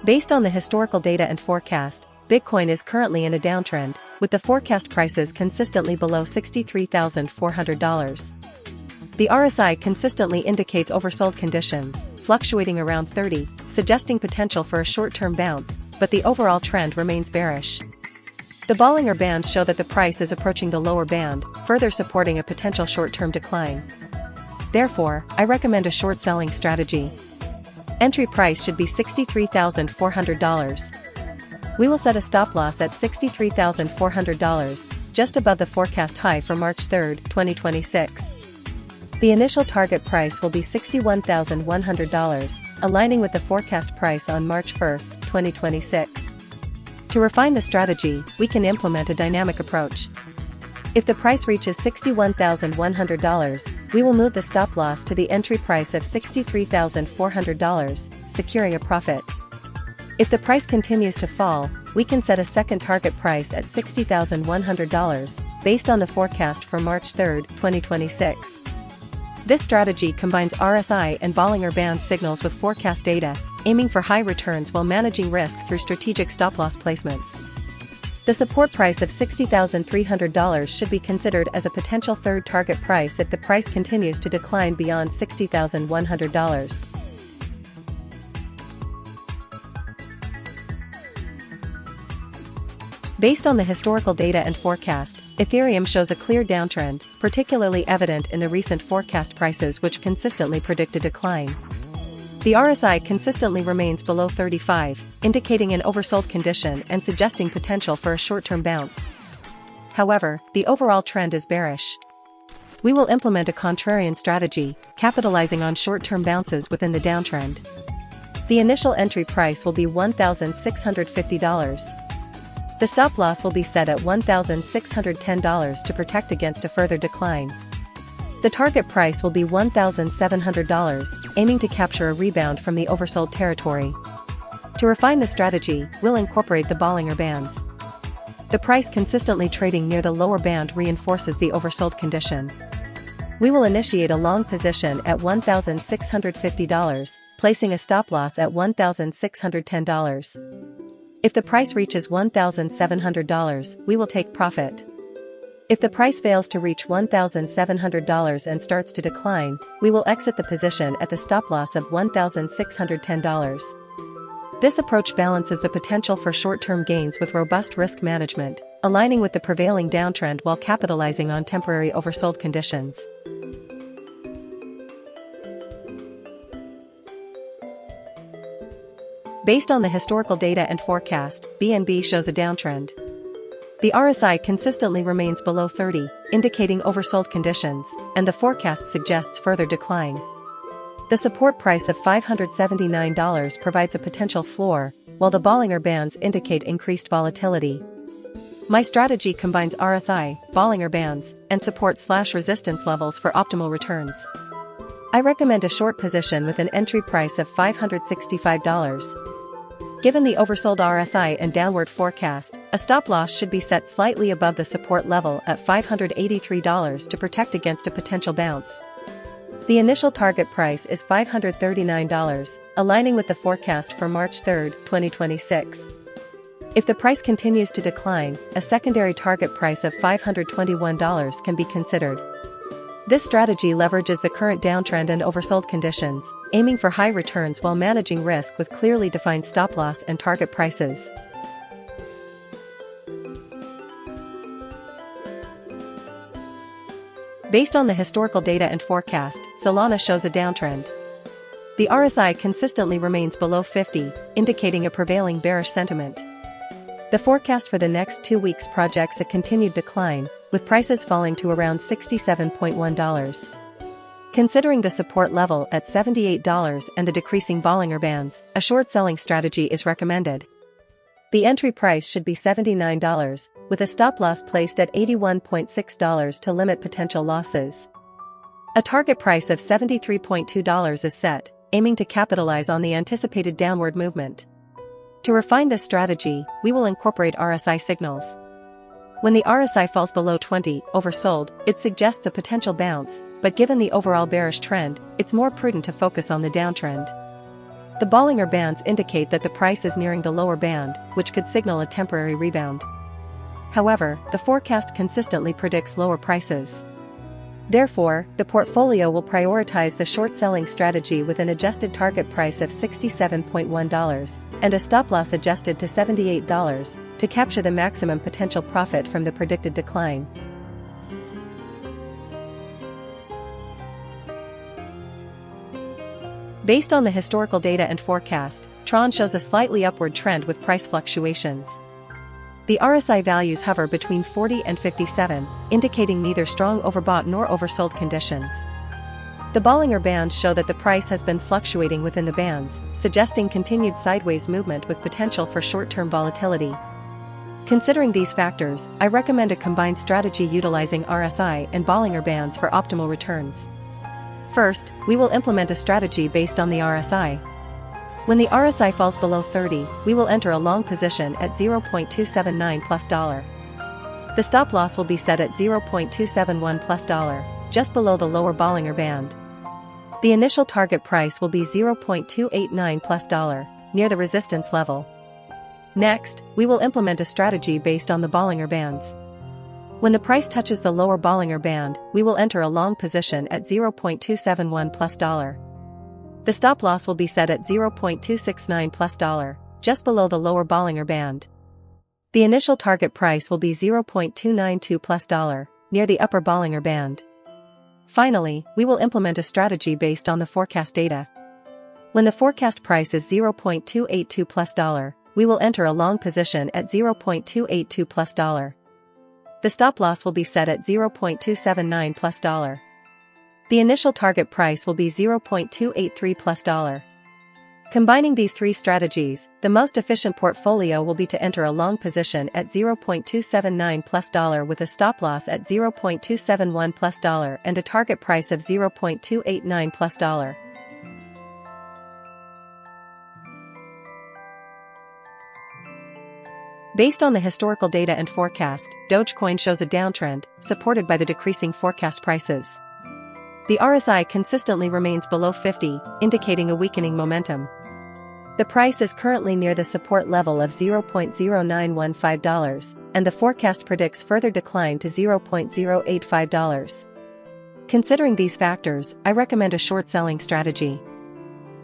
Based on the historical data and forecast, Bitcoin is currently in a downtrend, with the forecast prices consistently below $63,400. The RSI consistently indicates oversold conditions, fluctuating around 30, suggesting potential for a short-term bounce, but the overall trend remains bearish. The Bollinger Bands show that the price is approaching the lower band, further supporting a potential short-term decline. Therefore, I recommend a short selling strategy. Entry price should be $63,400. We will set a stop loss at $63,400, just above the forecast high for March 3, 2026. The initial target price will be $61,100, aligning with the forecast price on March 1, 2026. To refine the strategy, we can implement a dynamic approach. If the price reaches $61,100, we will move the stop loss to the entry price of $63,400, securing a profit. If the price continues to fall, we can set a second target price at $60,100, based on the forecast for March 3, 2026. This strategy combines RSI and Bollinger Band signals with forecast data, aiming for high returns while managing risk through strategic stop-loss placements. The support price of $60,300 should be considered as a potential third target price if the price continues to decline beyond $60,100. Based on the historical data and forecast, Ethereum shows a clear downtrend, particularly evident in the recent forecast prices which consistently predict a decline. The RSI consistently remains below 35, indicating an oversold condition and suggesting potential for a short-term bounce. However, the overall trend is bearish. We will implement a contrarian strategy, capitalizing on short-term bounces within the downtrend. The initial entry price will be $1,650. The stop loss will be set at $1,610 to protect against a further decline. The target price will be $1,700, aiming to capture a rebound from the oversold territory. To refine the strategy, we'll incorporate the Bollinger Bands. The price consistently trading near the lower band reinforces the oversold condition. We will initiate a long position at $1,650, placing a stop loss at $1,610. If the price reaches $1,700, we will take profit. If the price fails to reach $1,700 and starts to decline, we will exit the position at the stop loss of $1,610. This approach balances the potential for short-term gains with robust risk management, aligning with the prevailing downtrend while capitalizing on temporary oversold conditions. Based on the historical data and forecast, BNB shows a downtrend. The RSI consistently remains below 30, indicating oversold conditions, and the forecast suggests further decline. The support price of $579 provides a potential floor, while the Bollinger Bands indicate increased volatility. My strategy combines RSI, Bollinger Bands, and support/resistance levels for optimal returns. I recommend a short position with an entry price of $565. Given the oversold RSI and downward forecast, a stop loss should be set slightly above the support level at $583 to protect against a potential bounce. The initial target price is $539, aligning with the forecast for March 3, 2026. If the price continues to decline, a secondary target price of $521 can be considered. This strategy leverages the current downtrend and oversold conditions, aiming for high returns while managing risk with clearly defined stop loss and target prices. Based on the historical data and forecast, Solana shows a downtrend. The RSI consistently remains below 50, indicating a prevailing bearish sentiment. The forecast for the next 2 weeks projects a continued decline, with prices falling to around $67.1. Considering the support level at $78 and the decreasing Bollinger Bands, a short selling strategy is recommended. The entry price should be $79, with a stop loss placed at $81.6 to limit potential losses. A target price of $73.2 is set, aiming to capitalize on the anticipated downward movement. To refine this strategy, we will incorporate RSI signals. When the RSI falls below 20, oversold, it suggests a potential bounce, but given the overall bearish trend, it's more prudent to focus on the downtrend. The Bollinger Bands indicate that the price is nearing the lower band, which could signal a temporary rebound. However, the forecast consistently predicts lower prices. Therefore, the portfolio will prioritize the short-selling strategy with an adjusted target price of $67.1 and a stop-loss adjusted to $78 to capture the maximum potential profit from the predicted decline. Based on the historical data and forecast, TRON shows a slightly upward trend with price fluctuations. The RSI values hover between 40 and 57, indicating neither strong overbought nor oversold conditions. The Bollinger Bands show that the price has been fluctuating within the bands, suggesting continued sideways movement with potential for short-term volatility. Considering these factors, I recommend a combined strategy utilizing RSI and Bollinger Bands for optimal returns. First, we will implement a strategy based on the RSI. When the RSI falls below 30, we will enter a long position at $0.279 plus $. The stop loss will be set at $0.271 plus $, just below the lower Bollinger Band. The initial target price will be $0.289 plus $, near the resistance level. Next, we will implement a strategy based on the Bollinger Bands. When the price touches the lower Bollinger Band, we will enter a long position at $0.271 plus $. The stop loss will be set at $0.269 plus $, just below the lower Bollinger Band. The initial target price will be $0.292 plus $, near the upper Bollinger Band. Finally, we will implement a strategy based on the forecast data. When the forecast price is $0.282 plus $, we will enter a long position at $0.282 plus $. The stop loss will be set at $0.279 plus $. The initial target price will be $0.283 plus $. Combining these three strategies, the most efficient portfolio will be to enter a long position at $0.279 plus $, with a stop loss at $0.271 plus $, and a target price of $0.289 plus $. Based on the historical data and forecast, Dogecoin shows a downtrend, supported by the decreasing forecast prices. The RSI consistently remains below 50, indicating a weakening momentum. The price is currently near the support level of $0.0915, and the forecast predicts further decline to $0.085. Considering these factors, I recommend a short-selling strategy.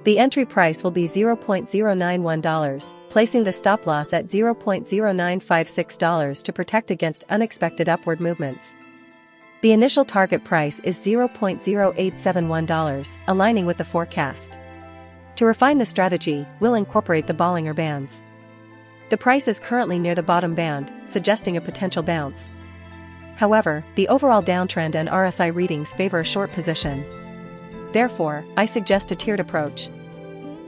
The entry price will be $0.091, placing the stop loss at $0.0956 to protect against unexpected upward movements. The initial target price is $0.0871, aligning with the forecast. To refine the strategy, we'll incorporate the Bollinger Bands. The price is currently near the bottom band, suggesting a potential bounce. However, the overall downtrend and RSI readings favor a short position. Therefore, I suggest a tiered approach.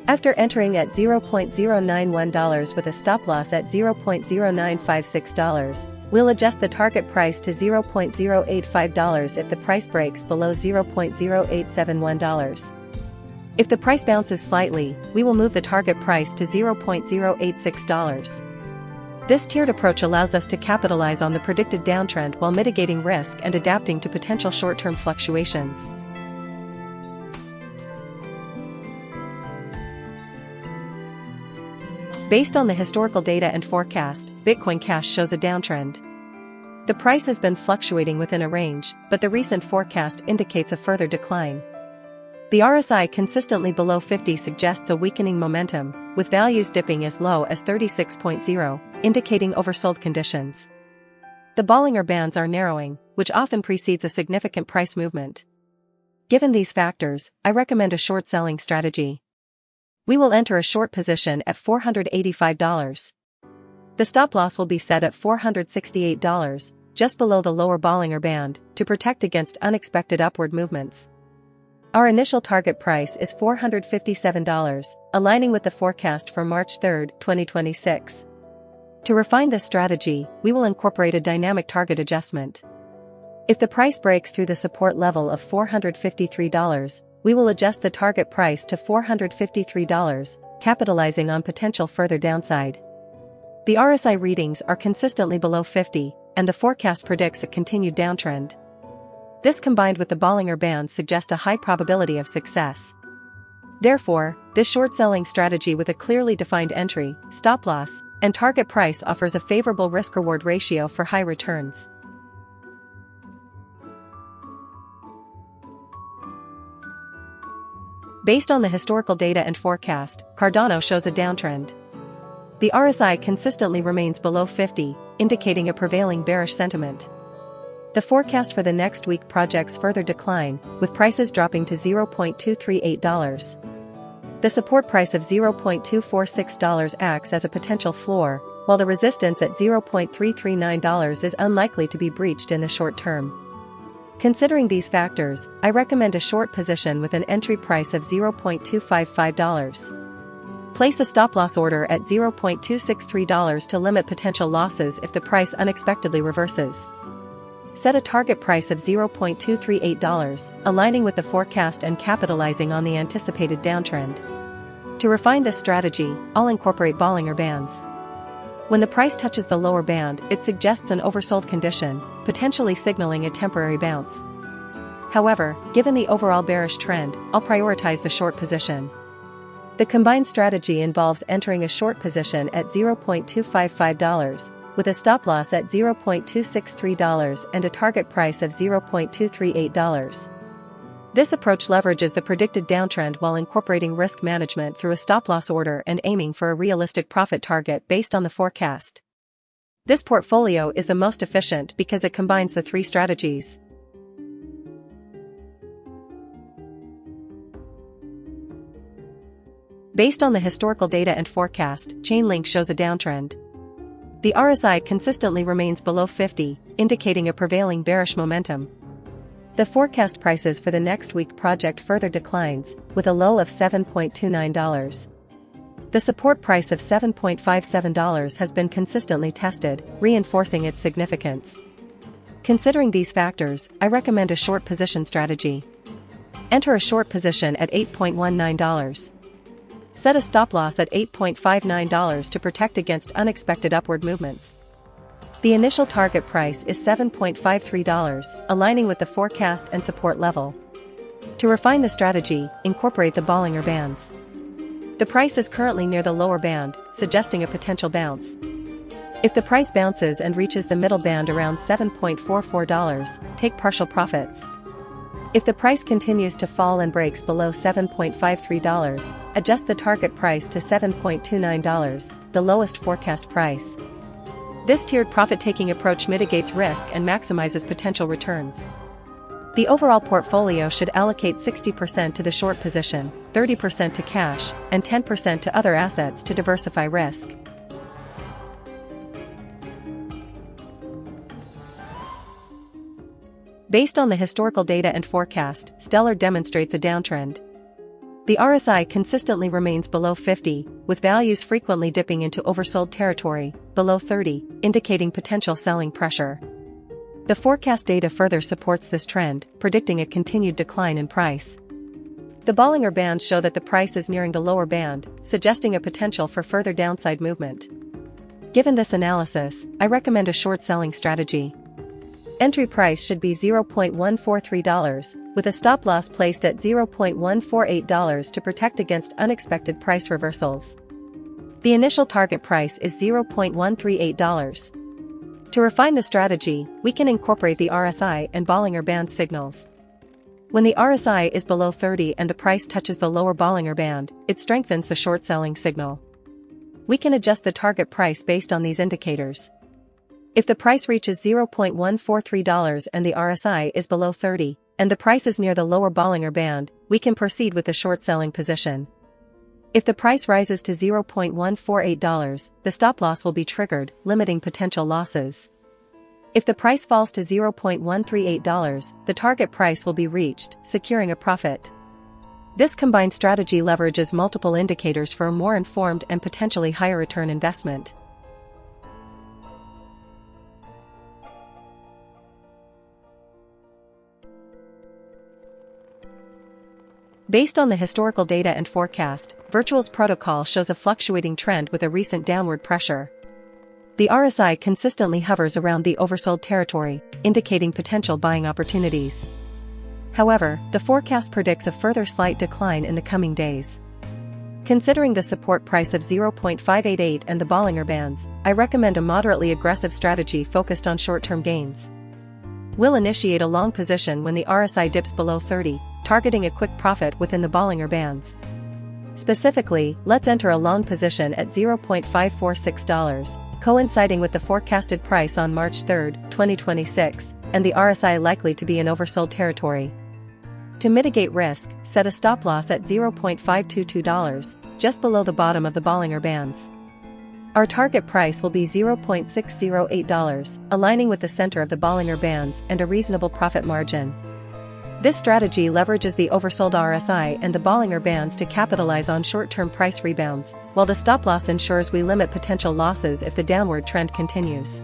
After entering at $0.091 with a stop loss at $0.0956, we'll adjust the target price to $0.085 if the price breaks below $0.0871. If the price bounces slightly, we will move the target price to $0.086. This tiered approach allows us to capitalize on the predicted downtrend while mitigating risk and adapting to potential short-term fluctuations. Based on the historical data and forecast, Bitcoin Cash shows a downtrend. The price has been fluctuating within a range, but the recent forecast indicates a further decline. The RSI consistently below 50 suggests a weakening momentum, with values dipping as low as 36.0, indicating oversold conditions. The Bollinger Bands are narrowing, which often precedes a significant price movement. Given these factors, I recommend a short-selling strategy. We will enter a short position at $485. The stop loss will be set at $468, just below the lower Bollinger Band, to protect against unexpected upward movements. Our initial target price is $457, aligning with the forecast for March 3, 2026. To refine this strategy, we will incorporate a dynamic target adjustment. If the price breaks through the support level of $453, we will adjust the target price to $453, capitalizing on potential further downside. The RSI readings are consistently below 50, and the forecast predicts a continued downtrend. This combined with the Bollinger Bands suggests a high probability of success. Therefore, this short-selling strategy with a clearly defined entry, stop-loss, and target price offers a favorable risk-reward ratio for high returns. Based on the historical data and forecast, Cardano shows a downtrend. The RSI consistently remains below 50, indicating a prevailing bearish sentiment. The forecast for the next week projects further decline, with prices dropping to $0.238. The support price of $0.246 acts as a potential floor, while the resistance at $0.339 is unlikely to be breached in the short term. Considering these factors, I recommend a short position with an entry price of $0.255. Place a stop-loss order at $0.263 to limit potential losses if the price unexpectedly reverses. Set a target price of $0.238, aligning with the forecast and capitalizing on the anticipated downtrend. To refine this strategy, I'll incorporate Bollinger Bands. When the price touches the lower band, it suggests an oversold condition, potentially signaling a temporary bounce. However, given the overall bearish trend, I'll prioritize the short position. The combined strategy involves entering a short position at $0.255, with a stop-loss at $0.263 and a target price of $0.238. This approach leverages the predicted downtrend while incorporating risk management through a stop-loss order and aiming for a realistic profit target based on the forecast. This portfolio is the most efficient because it combines the three strategies. Based on the historical data and forecast, Chainlink shows a downtrend. The RSI consistently remains below 50, indicating a prevailing bearish momentum. The forecast prices for the next week project further declines, with a low of $7.29. The support price of $7.57 has been consistently tested, reinforcing its significance. Considering these factors, I recommend a short position strategy. Enter a short position at $8.19. Set a stop-loss at $8.59 to protect against unexpected upward movements. The initial target price is $7.53, aligning with the forecast and support level. To refine the strategy, incorporate the Bollinger Bands. The price is currently near the lower band, suggesting a potential bounce. If the price bounces and reaches the middle band around $7.44, take partial profits. If the price continues to fall and breaks below $7.53, adjust the target price to $7.29, the lowest forecast price. This tiered profit-taking approach mitigates risk and maximizes potential returns. The overall portfolio should allocate 60% to the short position, 30% to cash, and 10% to other assets to diversify risk. Based on the historical data and forecast, Stellar demonstrates a downtrend. The RSI consistently remains below 50, with values frequently dipping into oversold territory, below 30, indicating potential selling pressure. The forecast data further supports this trend, predicting a continued decline in price. The Bollinger Bands show that the price is nearing the lower band, suggesting a potential for further downside movement. Given this analysis, I recommend a short selling strategy. Entry price should be $0.143, with a stop-loss placed at $0.148 to protect against unexpected price reversals. The initial target price is $0.138. To refine the strategy, we can incorporate the RSI and Bollinger Band signals. When the RSI is below 30 and the price touches the lower Bollinger Band, it strengthens the short-selling signal. We can adjust the target price based on these indicators. If the price reaches $0.143 and the RSI is below 30, and the price is near the lower Bollinger Band, we can proceed with the short-selling position. If the price rises to $0.148, the stop-loss will be triggered, limiting potential losses. If the price falls to $0.138, the target price will be reached, securing a profit. This combined strategy leverages multiple indicators for a more informed and potentially higher return investment. Based on the historical data and forecast, Virtual's protocol shows a fluctuating trend with a recent downward pressure. The RSI consistently hovers around the oversold territory, indicating potential buying opportunities. However, the forecast predicts a further slight decline in the coming days. Considering the support price of 0.588 and the Bollinger Bands, I recommend a moderately aggressive strategy focused on short-term gains. We'll initiate a long position when the RSI dips below 30, targeting a quick profit within the Bollinger Bands. Specifically, let's enter a long position at $0.546, coinciding with the forecasted price on March 3, 2026, and the RSI likely to be in oversold territory. To mitigate risk, set a stop loss at $0.522, just below the bottom of the Bollinger Bands. Our target price will be $0.608, aligning with the center of the Bollinger Bands and a reasonable profit margin. This strategy leverages the oversold RSI and the Bollinger Bands to capitalize on short-term price rebounds, while the stop loss ensures we limit potential losses if the downward trend continues.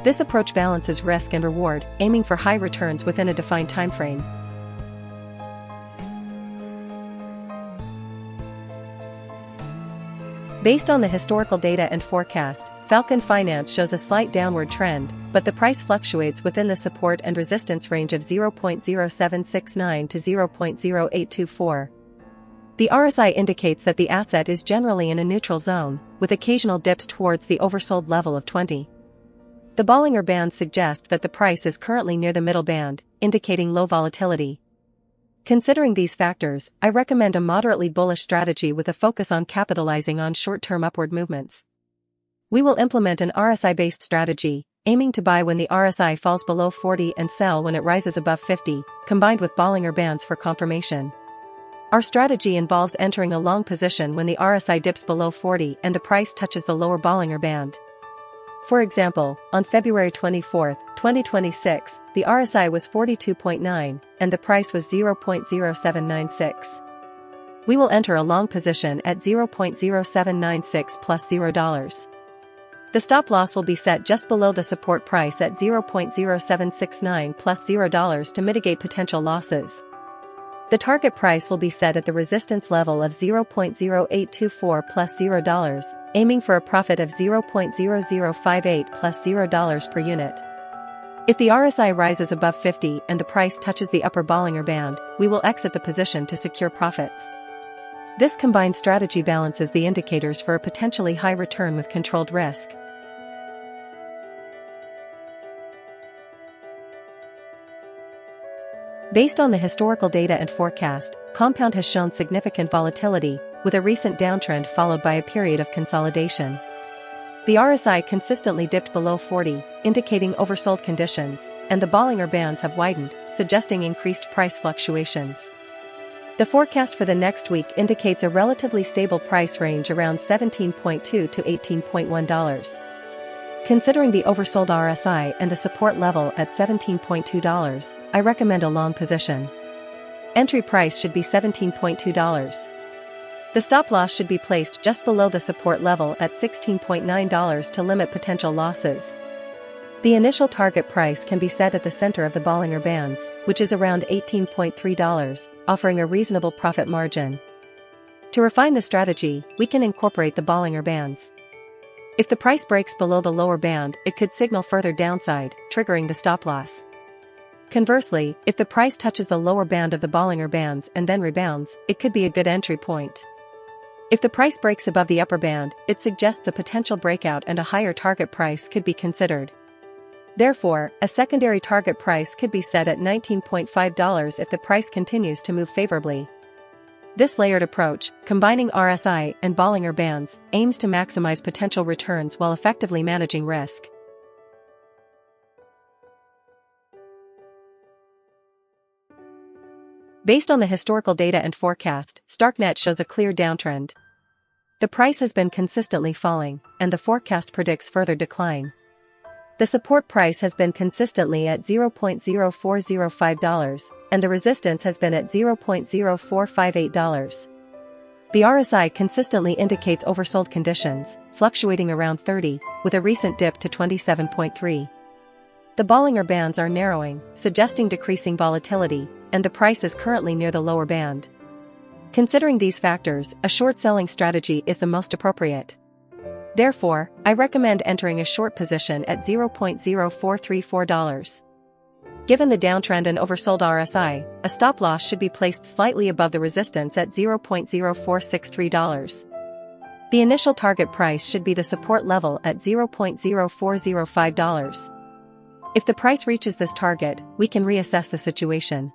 This approach balances risk and reward, aiming for high returns within a defined timeframe. Based on the historical data and forecast, Falcon Finance shows a slight downward trend, but the price fluctuates within the support and resistance range of 0.0769 to 0.0824. The RSI indicates that the asset is generally in a neutral zone, with occasional dips towards the oversold level of 20. The Bollinger Bands suggest that the price is currently near the middle band, indicating low volatility. Considering these factors, I recommend a moderately bullish strategy with a focus on capitalizing on short-term upward movements. We will implement an RSI-based strategy, aiming to buy when the RSI falls below 40 and sell when it rises above 50, combined with Bollinger Bands for confirmation. Our strategy involves entering a long position when the RSI dips below 40 and the price touches the lower Bollinger Band. For example, on February 24, 2026, the RSI was 42.9, and the price was 0.0796. We will enter a long position at 0.0796 plus $0. The stop loss will be set just below the support price at 0.0769 plus $0 to mitigate potential losses. The target price will be set at the resistance level of 0.0824 plus $0, aiming for a profit of 0.0058 plus $0 per unit. If the RSI rises above 50 and the price touches the upper Bollinger Band, we will exit the position to secure profits. This combined strategy balances the indicators for a potentially high return with controlled risk. Based on the historical data and forecast, Compound has shown significant volatility, with a recent downtrend followed by a period of consolidation. The RSI consistently dipped below 40, indicating oversold conditions, and the Bollinger Bands have widened, suggesting increased price fluctuations. The forecast for the next week indicates a relatively stable price range around $17.2 to $18.1. Considering the oversold RSI and a support level at $17.2, I recommend a long position. Entry price should be $17.2. The stop loss should be placed just below the support level at $16.9 to limit potential losses. The initial target price can be set at the center of the Bollinger Bands, which is around $18.3, offering a reasonable profit margin. To refine the strategy, we can incorporate the Bollinger Bands. If the price breaks below the lower band, it could signal further downside, triggering the stop loss. Conversely, if the price touches the lower band of the Bollinger Bands and then rebounds, it could be a good entry point. If the price breaks above the upper band, it suggests a potential breakout and a higher target price could be considered. Therefore, a secondary target price could be set at $19.5 if the price continues to move favorably. This layered approach, combining RSI and Bollinger Bands, aims to maximize potential returns while effectively managing risk. Based on the historical data and forecast, Starknet shows a clear downtrend. The price has been consistently falling, and the forecast predicts further decline. The support price has been consistently at $0.0405, and the resistance has been at $0.0458. The RSI consistently indicates oversold conditions, fluctuating around 30, with a recent dip to 27.3. The Bollinger Bands are narrowing, suggesting decreasing volatility, and the price is currently near the lower band. Considering these factors, a short selling strategy is the most appropriate. Therefore, I recommend entering a short position at $0.0434. Given the downtrend and oversold RSI, a stop loss should be placed slightly above the resistance at $0.0463. The initial target price should be the support level at $0.0405. If the price reaches this target, we can reassess the situation.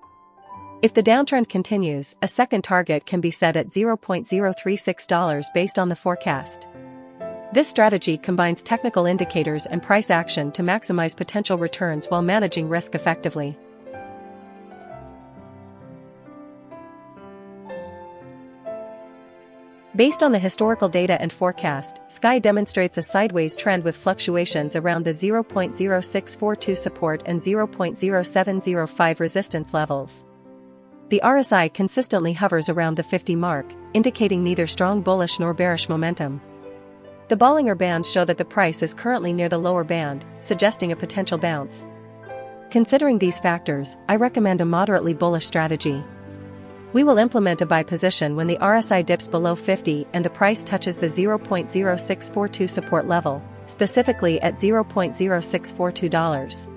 If the downtrend continues, a second target can be set at $0.036 based on the forecast. This strategy combines technical indicators and price action to maximize potential returns while managing risk effectively. Based on the historical data and forecast, SKY demonstrates a sideways trend with fluctuations around the 0.0642 support and 0.0705 resistance levels. The RSI consistently hovers around the 50 mark, indicating neither strong bullish nor bearish momentum. The Bollinger Bands show that the price is currently near the lower band, suggesting a potential bounce. Considering these factors, I recommend a moderately bullish strategy. We will implement a buy position when the RSI dips below 50 and the price touches the 0.0642 support level, specifically at $0.0642.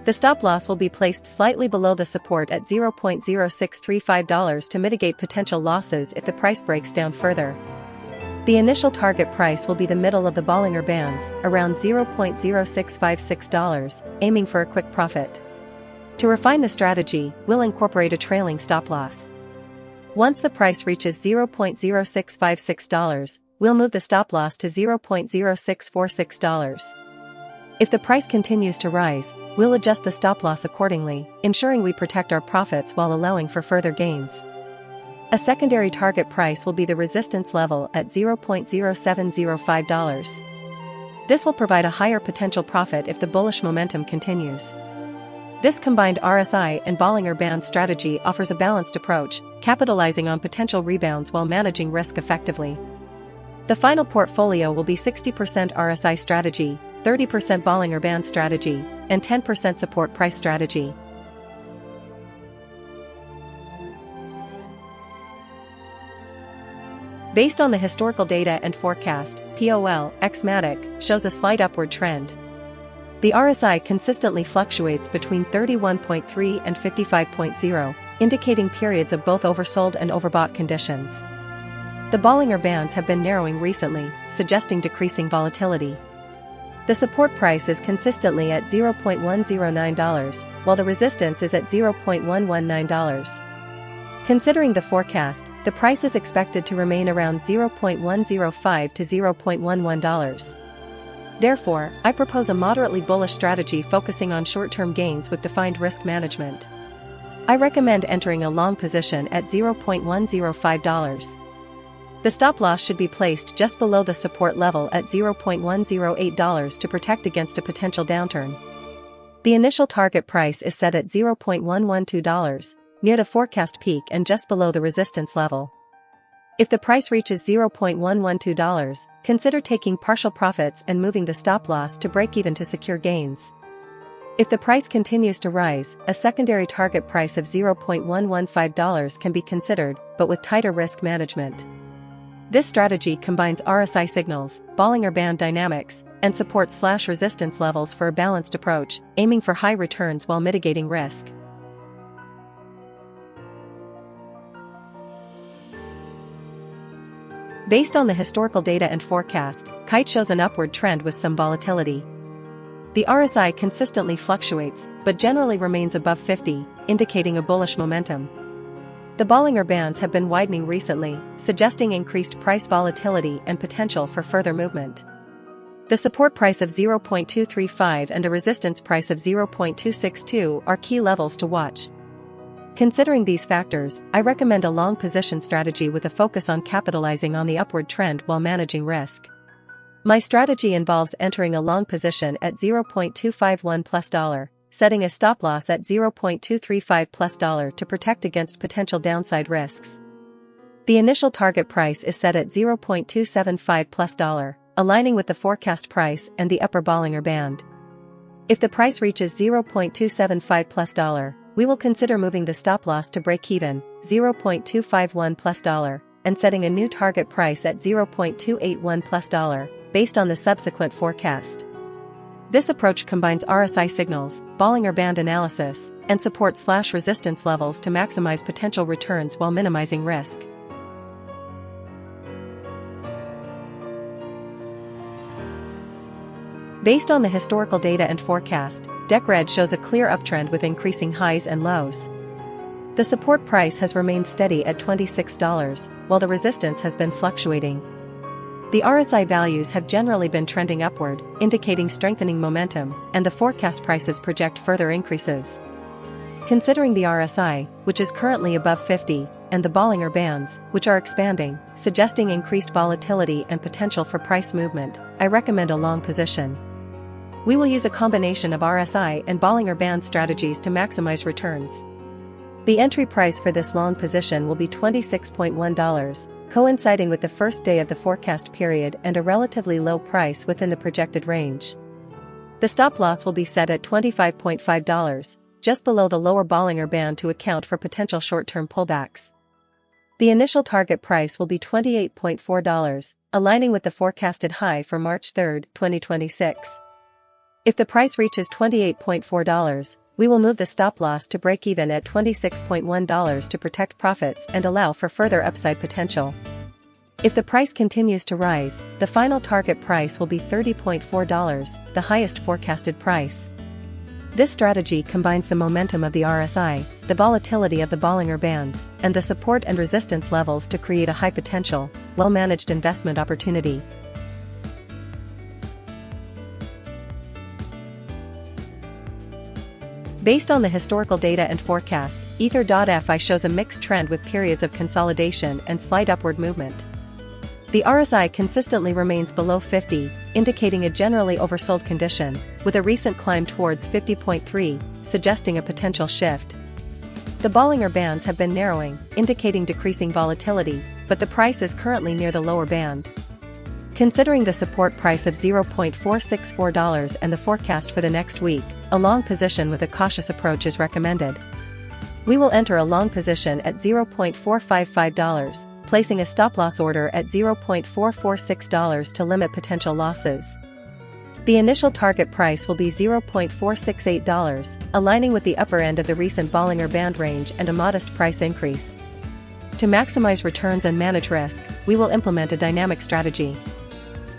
The stop loss will be placed slightly below the support at $0.0635 to mitigate potential losses if the price breaks down further. The initial target price will be the middle of the Bollinger Bands, around $0.0656, aiming for a quick profit. To refine the strategy, we'll incorporate a trailing stop loss. Once the price reaches $0.0656, we'll move the stop loss to $0.0646. If the price continues to rise, we'll adjust the stop loss accordingly, ensuring we protect our profits while allowing for further gains. A secondary target price will be the resistance level at $0.0705. This will provide a higher potential profit if the bullish momentum continues. This combined RSI and Bollinger Band strategy offers a balanced approach, capitalizing on potential rebounds while managing risk effectively. The final portfolio will be 60% RSI strategy, 30% Bollinger Band strategy, and 10% support price strategy. Based on the historical data and forecast, POL-Xmatic shows a slight upward trend. The RSI consistently fluctuates between 31.3 and 55.0, indicating periods of both oversold and overbought conditions. The Bollinger Bands have been narrowing recently, suggesting decreasing volatility. The support price is consistently at $0.109, while the resistance is at $0.119. Considering the forecast, the price is expected to remain around $0.105 to $0.11. Therefore, I propose a moderately bullish strategy focusing on short-term gains with defined risk management. I recommend entering a long position at $0.105. The stop loss should be placed just below the support level at $0.108 to protect against a potential downturn. The initial target price is set at $0.112, near the forecast peak and just below the resistance level. If the price reaches $0.112, consider taking partial profits and moving the stop loss to break even to secure gains. If the price continues to rise, a secondary target price of $0.115 can be considered, but with tighter risk management. This strategy combines RSI signals, Bollinger Band dynamics, and support/resistance levels for a balanced approach, aiming for high returns while mitigating risk. Based on the historical data and forecast, Kite shows an upward trend with some volatility. The RSI consistently fluctuates, but generally remains above 50, indicating a bullish momentum. The Bollinger Bands have been widening recently, suggesting increased price volatility and potential for further movement. The support price of $0.235 and the resistance price of $0.262 are key levels to watch. Considering these factors, I recommend a long position strategy with a focus on capitalizing on the upward trend while managing risk. My strategy involves entering a long position at $0.251+, setting a stop loss at $0.235+, to protect against potential downside risks. The initial target price is set at $0.275+, aligning with the forecast price and the upper Bollinger Band. If the price reaches $0.275+, we will consider moving the stop loss to break even, $0.251+, and setting a new target price at $0.281+, based on the subsequent forecast. This approach combines RSI signals, Bollinger Band analysis, and support/resistance levels to maximize potential returns while minimizing risk. Based on the historical data and forecast, DECRED shows a clear uptrend with increasing highs and lows. The support price has remained steady at $26, while the resistance has been fluctuating. The RSI values have generally been trending upward, indicating strengthening momentum, and the forecast prices project further increases. Considering the RSI, which is currently above 50, and the Bollinger Bands, which are expanding, suggesting increased volatility and potential for price movement, I recommend a long position. We will use a combination of RSI and Bollinger Band strategies to maximize returns. The entry price for this long position will be $26.1, coinciding with the first day of the forecast period and a relatively low price within the projected range. The stop loss will be set at $25.5, just below the lower Bollinger Band to account for potential short-term pullbacks. The initial target price will be $28.4, aligning with the forecasted high for March 3, 2026. If the price reaches $28.4, we will move the stop loss to break even at $26.1 to protect profits and allow for further upside potential. If the price continues to rise, the final target price will be $30.4, the highest forecasted price. This strategy combines the momentum of the RSI, the volatility of the Bollinger Bands, and the support and resistance levels to create a high-potential, well-managed investment opportunity. Based on the historical data and forecast, Ether.fi shows a mixed trend with periods of consolidation and slight upward movement. The RSI consistently remains below 50, indicating a generally oversold condition, with a recent climb towards 50.3, suggesting a potential shift. The Bollinger Bands have been narrowing, indicating decreasing volatility, but the price is currently near the lower band. Considering the support price of $0.464 and the forecast for the next week, a long position with a cautious approach is recommended. We will enter a long position at $0.455, placing a stop-loss order at $0.446 to limit potential losses. The initial target price will be $0.468, aligning with the upper end of the recent Bollinger Band range and a modest price increase. To maximize returns and manage risk, we will implement a dynamic strategy.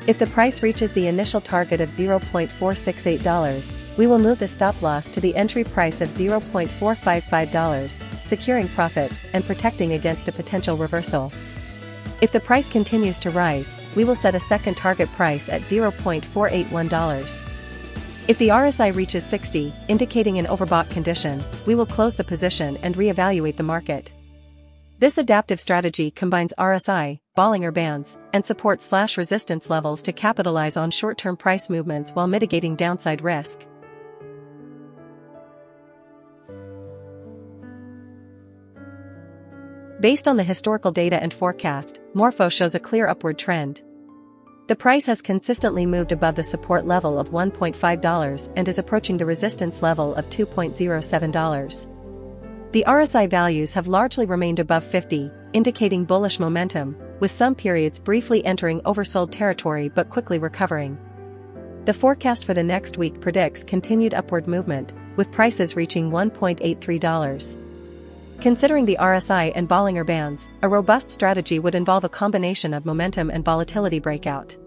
If the price reaches the initial target of $0.468, we will move the stop loss to the entry price of $0.455, securing profits and protecting against a potential reversal. If the price continues to rise, we will set a second target price at $0.481. If the RSI reaches 60, indicating an overbought condition, we will close the position and reevaluate the market. This adaptive strategy combines RSI, Bollinger Bands, and support/resistance levels to capitalize on short-term price movements while mitigating downside risk. Based on the historical data and forecast, Morpho shows a clear upward trend. The price has consistently moved above the support level of $1.5 and is approaching the resistance level of $2.07. The RSI values have largely remained above 50, indicating bullish momentum, with some periods briefly entering oversold territory but quickly recovering. The forecast for the next week predicts continued upward movement, with prices reaching $1.83. Considering the RSI and Bollinger Bands, a robust strategy would involve a combination of momentum and volatility breakout.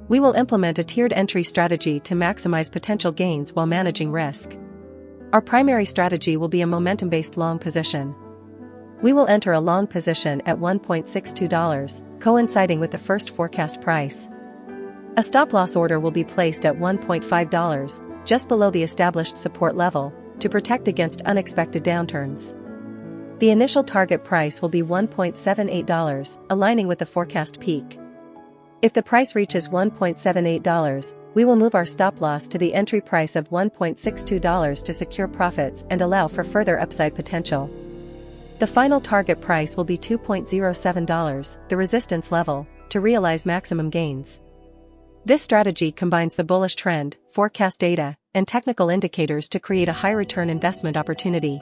We will implement a tiered entry strategy to maximize potential gains while managing risk. Our primary strategy will be a momentum-based long position. We will enter a long position at $1.62, coinciding with the first forecast price. A stop-loss order will be placed at $1.5, just below the established support level, to protect against unexpected downturns. The initial target price will be $1.78, aligning with the forecast peak. If the price reaches $1.78, we will move our stop loss to the entry price of $1.62 to secure profits and allow for further upside potential. The final target price will be $2.07, the resistance level, to realize maximum gains. This strategy combines the bullish trend, forecast data, and technical indicators to create a high-return investment opportunity.